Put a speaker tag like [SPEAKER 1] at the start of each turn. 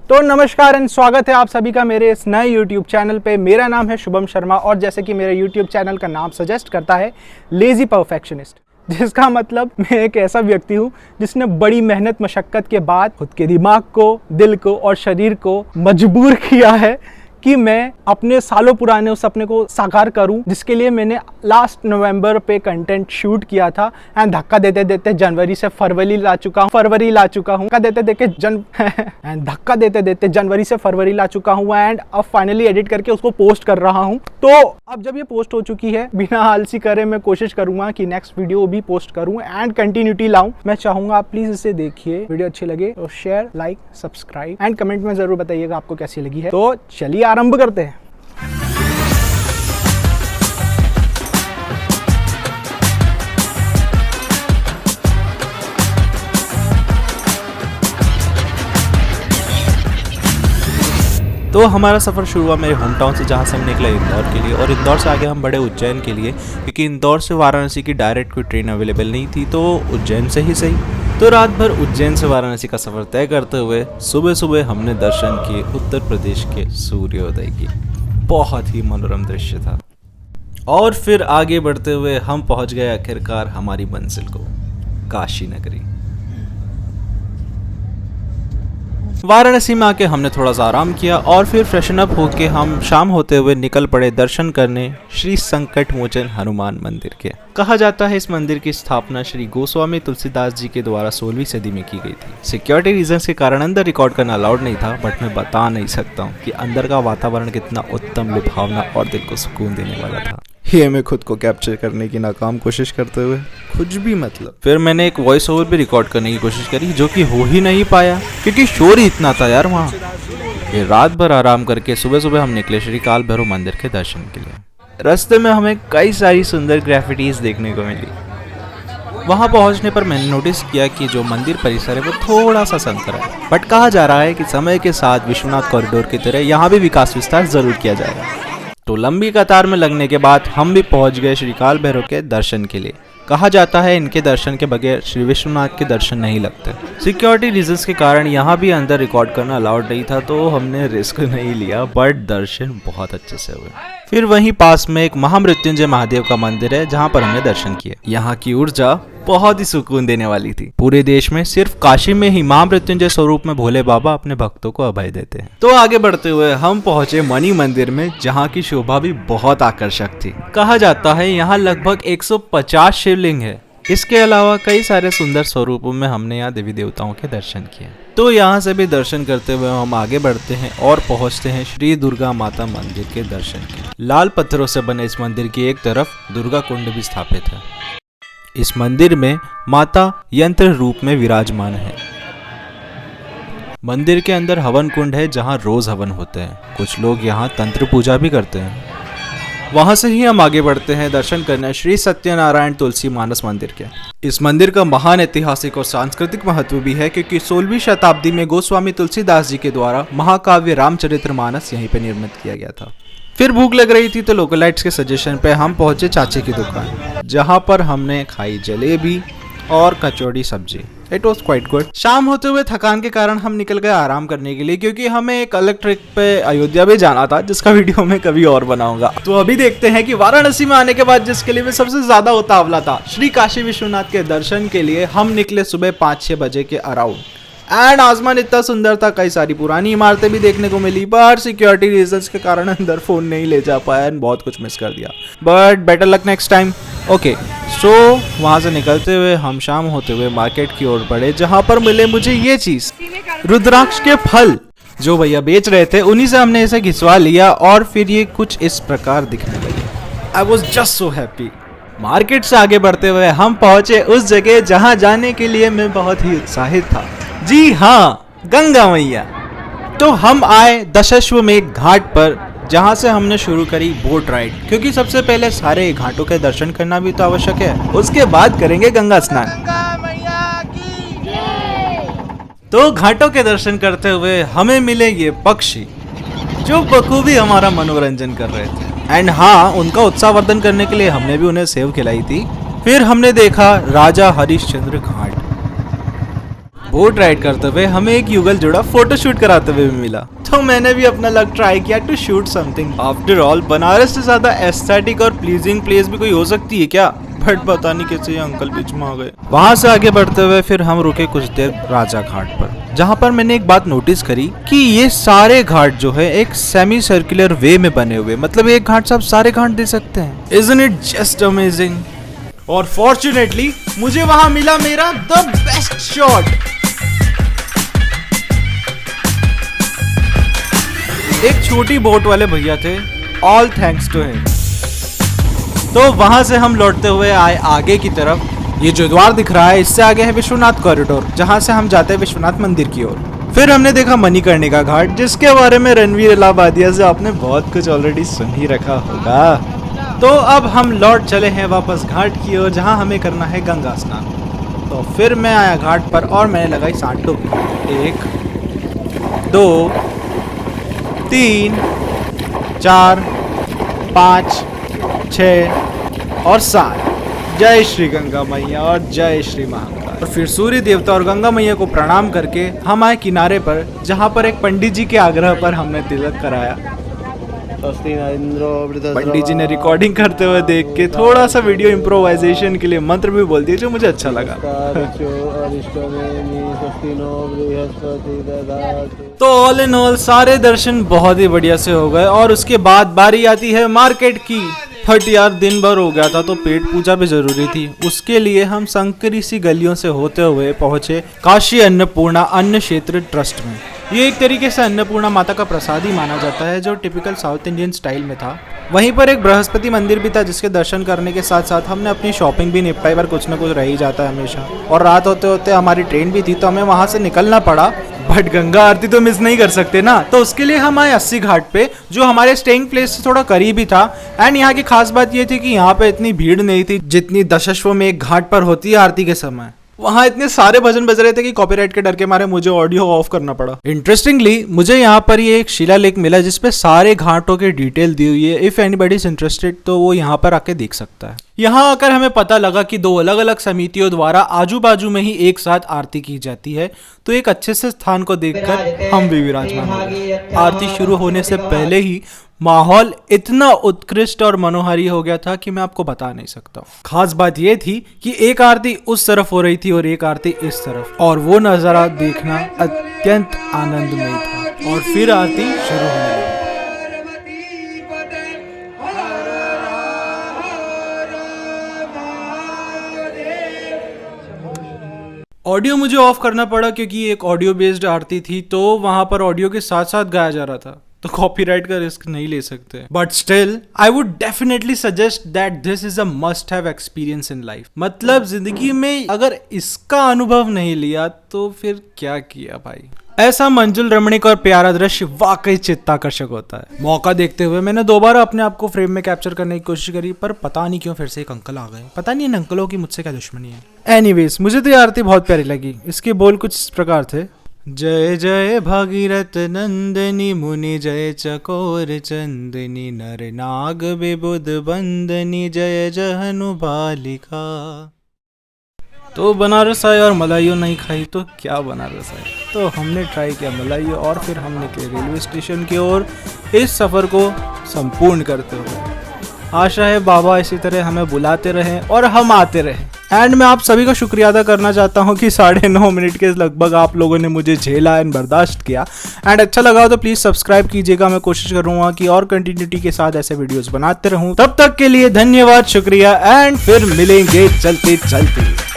[SPEAKER 1] तो नमस्कार एंड स्वागत है आप सभी का मेरे इस नए YouTube चैनल पे। मेरा नाम है शुभम शर्मा और जैसे कि मेरे YouTube चैनल का नाम सजेस्ट करता है लेज़ी परफेक्शनिस्ट, जिसका मतलब मैं एक ऐसा व्यक्ति हूँ जिसने बड़ी मेहनत मशक्क़त के बाद खुद के दिमाग को, दिल को और शरीर को मजबूर किया है कि मैं अपने सालों पुराने उस सपने को साकार करूं, जिसके लिए मैंने लास्ट नवंबर पे कंटेंट शूट किया था एंड धक्का देते देते जनवरी से फरवरी ला चुका हूं एंड अब फाइनली एडिट करके उसको पोस्ट कर रहा हूं। तो अब जब ये पोस्ट हो चुकी है, बिना आलसी करे मैं कोशिश करूंगा कि नेक्स्ट वीडियो भी पोस्ट करूं एंड कंटिन्यूटी लाऊं। मैं चाहूंगा आप प्लीज इसे देखिए, वीडियो अच्छी लगे तो share, like, subscribe and comment में जरूर बताइएगा आपको कैसी लगी है। तो चलिए आरंभ करते हैं।
[SPEAKER 2] तो हमारा सफ़र शुरू हुआ मेरे होम टाउन से, जहाँ से हम निकले इंदौर के लिए और इंदौर से आगे हम बढ़े उज्जैन के लिए, क्योंकि इंदौर से वाराणसी की डायरेक्ट कोई ट्रेन अवेलेबल नहीं थी, तो उज्जैन से ही सही। तो रात भर उज्जैन से वाराणसी का सफ़र तय करते हुए सुबह सुबह हमने दर्शन किए उत्तर प्रदेश के सूर्योदय की। बहुत ही मनोरम दृश्य था। और फिर आगे बढ़ते हुए हम पहुँच गए आखिरकार हमारी मंजिल को, काशी नगरी। वाराणसी में आके हमने थोड़ा सा आराम किया और फिर फ्रेशन अप होके हम शाम होते हुए निकल पड़े दर्शन करने श्री संकट मोचन हनुमान मंदिर के। कहा जाता है इस मंदिर की स्थापना श्री गोस्वामी तुलसीदास जी के द्वारा 16वीं सदी में की गई थी। सिक्योरिटी रीजंस के कारण अंदर रिकॉर्ड करना अलाउड नहीं था, बट मैं बता नहीं सकता हूँ कि अंदर का वातावरण कितना उत्तम, लुभावना और दिल को सुकून देने वाला था। ये मैं खुद को कैप्चर करने की नाकाम कोशिश करते हुए कुछ भी मतलब। फिर मैंने एक वॉइस ओवर भी रिकॉर्ड करने की कोशिश करी, जो कि हो ही नहीं पाया क्योंकि शोर ही इतना था यार वहाँ। फिर रात भर आराम करके सुबह सुबह हम निकले श्री काल भैरव मंदिर के दर्शन के लिए। रास्ते में हमें कई सारी सुंदर ग्राफिटीज देखने को मिली। वहाँ पहुँचने पर मैंने नोटिस किया कि जो मंदिर परिसर है वो थोड़ा सा संकरा है, बट कहा जा रहा है कि समय के साथ विश्वनाथ कॉरिडोर की तरह यहाँ भी विकास विस्तार जरूर किया जाएगा। तो लंबी कतार में लगने के बाद हम भी पहुंच गए श्री काल भैरव के दर्शन के लिए। कहा जाता है इनके दर्शन के बगैर श्री विश्वनाथ के दर्शन नहीं लगते। सिक्योरिटी रीजंस के कारण यहाँ भी अंदर रिकॉर्ड करना अलाउड नहीं था, तो हमने रिस्क नहीं लिया, बट दर्शन बहुत अच्छे से हुए। फिर वहीं पास में एक महामृत्युंजय महादेव का मंदिर है, जहाँ पर हमने दर्शन किए। यहाँ की ऊर्जा बहुत ही सुकून देने वाली थी। पूरे देश में सिर्फ काशी में ही महामृत्युंजय स्वरूप में भोले बाबा अपने भक्तों को अभय देते हैं। तो आगे बढ़ते हुए हम पहुंचे मणि मंदिर में, जहाँ की शोभा भी बहुत आकर्षक थी। कहा जाता है यहाँ लगभग 150 शिवलिंग है। इसके अलावा कई सारे सुंदर स्वरूपों में हमने यहाँ देवी देवताओं के दर्शन किए। तो यहाँ से भी दर्शन करते हुए हम आगे बढ़ते हैं और पहुँचते हैं श्री दुर्गा माता मंदिर के दर्शन के। लाल पत्थरों से बने इस मंदिर की एक तरफ दुर्गा कुंड भी स्थापित है। इस मंदिर में माता यंत्र रूप में विराजमान है। मंदिर के अंदर हवन कुंड है, जहाँ रोज हवन होते हैं। कुछ लोग यहाँ तंत्र पूजा भी करते हैं। वहां से ही हम आगे बढ़ते हैं दर्शन करने श्री सत्यनारायण तुलसी मानस मंदिर के। इस मंदिर का महान ऐतिहासिक और सांस्कृतिक महत्व भी है, क्योंकि 16वीं शताब्दी में गोस्वामी तुलसीदास जी के द्वारा महाकाव्य रामचरितमानस यहीं पे निर्मित किया गया था। फिर भूख लग रही थी तो लोकलाइट्स के सजेशन पे हम पहुंचे चाचे की दुकान, जहां पर हमने खाई जलेबी और कचौड़ी सब्जी। It was quite good. शाम होते हुए थकान के कारण हम निकल गए आराम करने के लिए, क्योंकि हमें एक अलग ट्रिप पे अयोध्या भी जाना था, जिसका वीडियो मैं कभी और बनाऊंगा। तो अभी देखते हैं कि वाराणसी में आने के बाद जिसके लिए मैं सबसे ज्यादा उतावला था, श्री काशी विश्वनाथ के दर्शन के लिए हम निकले सुबह 5-6 बजे के अराउंड। एंड आसमान इतना सुंदर था, कई सारी पुरानी इमारतें भी देखने को मिली, बट सिक्योरिटी रीजंस के कारण अंदर फोन नहीं ले जा पाया एंड बहुत कुछ मिस कर दिया। But better luck next time. Okay, so वहाँ से निकलते हुए हम शाम होते हुए मार्केट की ओर बढ़े, जहाँ पर मिले मुझे ये चीज, रुद्राक्ष के फल। जो भैया बेच रहे थे उन्हीं से हमने इसे घिसवा लिया और फिर ये कुछ इस प्रकार दिखने लगे। I was just so happy. Market से आगे बढ़ते हुए हम पहुंचे उस जगह जहाँ जाने के लिए मैं बहुत ही उत्साहित था। जी हाँ, गंगा मैया। तो हम आए दशाश्वमेध घाट पर, जहाँ से हमने शुरू करी बोट राइड, क्योंकि सबसे पहले सारे घाटों के दर्शन करना भी तो आवश्यक है। उसके बाद करेंगे गंगा स्नान। तो घाटों के दर्शन करते हुए हमें मिले ये पक्षी, जो बखूबी हमारा मनोरंजन कर रहे थे। एंड हाँ, उनका उत्साहवर्धन करने के लिए हमने भी उन्हें सेव खिलाई थी। फिर हमने देखा राजा हरिश्चंद्र घाट। बोट राइड करते हुए हमें एक युगल जोड़ा फोटो शूट कराते हुए भी मिला, तो मैंने भी अपना लक ट्राई किया to shoot something. After all Banaras से ज्यादा एस्थेटिक और प्लीजिंग प्लेस भी कोई हो सकती है क्या? बट पता नहीं कैसे ये अंकल बीच में आ गए। वहां से आगे बढ़ते हुए फिर हम रुके कुछ देर राजा घाट पर, जहां पर मैंने एक बात नोटिस करी कि ये सारे घाट जो है एक सेमी सर्कुलर वे में बने हुए, मतलब एक घाट से आप सारे घाट दे सकते हैं। Isn't it just amazing? और फॉर्चुनेटली मुझे वहां मिला मेरा द बेस्ट शॉट। एक छोटी बोट वाले भैया थे, ऑल थैंक्स टू हिम। तो वहां से हम लौटते हुए आए आगे की तरफ। ये जो द्वार दिख रहा है इससे आगे है विश्वनाथ कॉरिडोर, जहां से हम जाते हैं विश्वनाथ मंदिर की ओर। फिर हमने देखा मणिकर्णिका घाट, जिसके बारे में रणवीर इलाहाबादिया से आपने बहुत कुछ ऑलरेडी सुन ही रखा होगा। तो अब हम लौट चले हैं वापस घाट की ओर, जहां हमें करना है गंगा स्नान। तो फिर मैं आया घाट पर और मैंने लगाई 60 डुबकी। 1 2 3 4 5 6 और 7। जय श्री गंगा मैया और जय श्री महाकाल। और फिर सूर्य देवता और गंगा मैया को प्रणाम करके हम आए किनारे पर, जहाँ पर एक पंडित जी के आग्रह पर हमने तिलक कराया। पंडित जी ने रिकॉर्डिंग करते हुए देख के थोड़ा सा वीडियो इम्प्रोवाइजेशन के लिए मंत्र भी बोल दिए, जो मुझे अच्छा लगा। तो ऑल इन ऑल सारे दर्शन बहुत ही बढ़िया से हो गए। और उसके बाद बारी आती है मार्केट की। बट यार दिन भर हो गया था तो पेट पूजा भी जरूरी थी। उसके लिए हम संकरी सी गलियों से होते हुए पहुंचे काशी अन्नपूर्णा अन्न क्षेत्र ट्रस्ट में। ये एक तरीके से अन्नपूर्णा माता का प्रसाद ही माना जाता है, जो टिपिकल साउथ इंडियन स्टाइल में था। वहीं पर एक बृहस्पति मंदिर भी था, जिसके दर्शन करने के साथ साथ हमने अपनी शॉपिंग भी निपटाई, पर कुछ ना कुछ रह ही जाता है हमेशा। और रात होते होते हमारी ट्रेन भी थी, तो हमें वहां से निकलना पड़ा। बट गंगा आरती तो मिस नहीं कर सकते ना, तो उसके लिए हम आए 80 घाट पे, जो हमारे स्टेइंग प्लेस से थोड़ा करीब ही था। एंड यहाँ की खास बात ये थी कि यहाँ पे इतनी भीड़ नहीं थी जितनी दशाश्व में एक घाट पर होती है आरती के समय। वहाँ इतने सारे भजन बज रहे थे कि कॉपीराइट के डर के मारे मुझे ऑडियो ऑफ करना पड़ा। इंटरेस्टिंगली मुझे यहाँ पर ये एक शिलालेख मिला जिसपे सारे घाटों के डिटेल दी हुई है। इफ एनीबॉडी इज इंटरेस्टेड तो वो यहाँ पर आके देख सकता है। यहाँ आकर हमें पता लगा कि 2 अलग अलग समितियों द्वारा आजू बाजू में ही एक साथ आरती की जाती है, तो एक अच्छे से स्थान को देखकर हम भी विराजमान हो गए। आरती शुरू होने से पहले ही माहौल इतना उत्कृष्ट और मनोहारी हो गया था कि मैं आपको बता नहीं सकता। खास बात यह थी कि एक आरती उस तरफ हो रही थी और एक आरती इस तरफ, और वो नजारा देखना अत्यंत आनंदमय था। और फिर आरती शुरू होने लगी। ऑडियो मुझे ऑफ करना पड़ा क्योंकि एक ऑडियो बेस्ड आरती थी, तो वहां पर ऑडियो के साथ साथ गाया जा रहा था, तो कॉपीराइट का रिस्क नहीं ले सकते। But still I would definitely suggest that this is a must have experience in life. मतलब जिंदगी में अगर इसका अनुभव नहीं लिया तो फिर क्या किया भाई। ऐसा मंजुल रमणीक और प्यारा दृश्य वाकई चित्ताकर्षक होता है। मौका देखते हुए मैंने दोबारा अपने आप को फ्रेम में कैप्चर करने की कोशिश करी, पर पता नहीं क्यों फिर से एक अंकल आ गए। पता नहीं इन अंकलों की मुझसे क्या दुश्मनी है। एनीवेज मुझे तो ये आरती बहुत प्यारी लगी। इसके बोल कुछ इस प्रकार थे। जय जय भागीरथ नंदनी मुनि जय चकोर चंदनी नर नाग विबुध बंदनी जय जहनु बालिका। तो बनारस आए और मलाइयों नहीं खाई तो क्या बनारस आए। तो हमने ट्राई किया मलाइयों और फिर हम निकले रेलवे स्टेशन की ओर इस सफ़र को संपूर्ण करते हुए। आशा है बाबा इसी तरह हमें बुलाते रहें और हम आते रहें। एंड मैं आप सभी का शुक्रिया अदा करना चाहता हूं कि 9.5 मिनट के लगभग आप लोगों ने मुझे झेला एंड बर्दाश्त किया। एंड अच्छा लगा हो तो प्लीज़ सब्सक्राइब कीजिएगा। मैं कोशिश करूंगा कि और कंटिन्यूटी के साथ ऐसे वीडियोस बनाते रहूं। तब तक के लिए धन्यवाद, शुक्रिया एंड फिर मिलेंगे चलते चलते।